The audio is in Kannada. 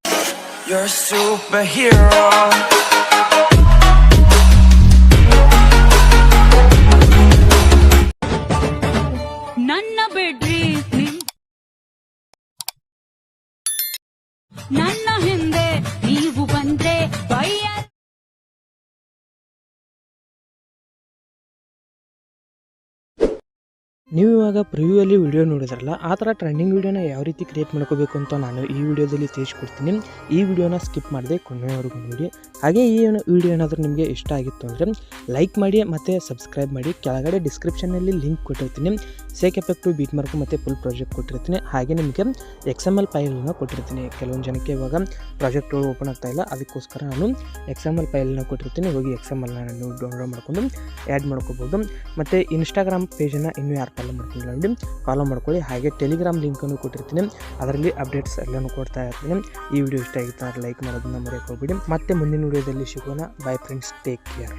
You're a superhero. ನನ್ನ ಬಿಡ್ರಿ ನನ್ನ ಹಿಂದೆ ನೀವು ಬಂದ್ರೆ ಬಯ್ಯ. ನೀವು ಇವಾಗ ಪ್ರಿವ್ಯೂಯಲ್ಲಿ ವಿಡಿಯೋ ನೋಡಿದ್ರಲ್ಲ, ಆ ಥರ ಟ್ರೆಂಡಿಂಗ್ ವೀಡಿಯೋನ ಯಾವ ರೀತಿ ಕ್ರಿಯೇಟ್ ಮಾಡ್ಕೋಬೇಕು ಅಂತ ನಾನು ಈ ವಿಡಿಯೋದಲ್ಲಿ ತಿಳಿಸ್ಕೊಡ್ತೀನಿ. ಈ ವಿಡಿಯೋನ ಸ್ಕಿಪ್ ಮಾಡದೆ ಕೊನೆಯವರೆಗೂ ನೋಡಿ. ಹಾಗೆ ಈ ವಿಡಿಯೋ ಏನಾದರೂ ನಿಮಗೆ ಇಷ್ಟ ಆಗಿತ್ತು ಅಂದರೆ ಲೈಕ್ ಮಾಡಿ ಮತ್ತು ಸಬ್ಸ್ಕ್ರೈಬ್ ಮಾಡಿ. ಕೆಳಗಡೆ ಡಿಸ್ಕ್ರಿಪ್ಷನಲ್ಲಿ ಲಿಂಕ್ ಕೊಟ್ಟಿರ್ತೀನಿ, ಸೇಕ್ ಎಫೆಕ್ಟು, ಬೀಟ್ ಮಾರ್ಕು ಮತ್ತು ಫುಲ್ ಪ್ರಾಜೆಕ್ಟ್ ಕೊಟ್ಟಿರ್ತೀನಿ. ಹಾಗೆ ನಿಮಗೆ XML ಫೈಲನ್ನು ಕೊಟ್ಟಿರ್ತೀನಿ. ಕೆಲವೊಂದು ಜನಕ್ಕೆ ಇವಾಗ ಪ್ರಾಜೆಕ್ಟ್ಗಳು ಓಪನ್ ಆಗ್ತಾ ಇಲ್ಲ, ಅದಕ್ಕೋಸ್ಕರ ನಾನು XML ಫೈಲನ್ನು ಕೊಟ್ಟಿರ್ತೀನಿ. ಹೋಗಿ XMLನ ನೀವು ಡೌನ್ಲೋಡ್ ಮಾಡ್ಕೊಂಡು ಆ್ಯಡ್ ಮಾಡ್ಕೋಬೋದು. ಮತ್ತು ಇನ್ಸ್ಟಾಗ್ರಾಮ್ ಪೇಜನ್ನು ಇನ್ನೂ ಯಾರು ಫಾಲೋ ಮಾಡ್ಕೊಂಡಿಲ್ಲ ನೋಡಿ, ಫಾಲೋ ಮಾಡ್ಕೊಳ್ಳಿ. ಹಾಗೆ ಟೆಲಿಗ್ರಾಮ್ ಲಿಂಕನ್ನು ಕೊಟ್ಟಿರ್ತೀನಿ, ಅದರಲ್ಲಿ ಅಪ್ಡೇಟ್ಸ್ ಎಲ್ಲನೂ ಕೊಡ್ತಾ ಇರ್ತೀನಿ. ಈ ವಿಡಿಯೋ ಇಷ್ಟ ಆಗಿತ್ತು ಅಂದರೆ ಲೈಕ್ ಮಾಡೋದನ್ನ ಮರೆಯೋಕೆ ಹೋಗ್ಬಿಡಿ. ಮತ್ತೆ ಮುಂದಿನ ವಿಡಿಯೋದಲ್ಲಿ ಸಿಗೋಣ. By friends, take care.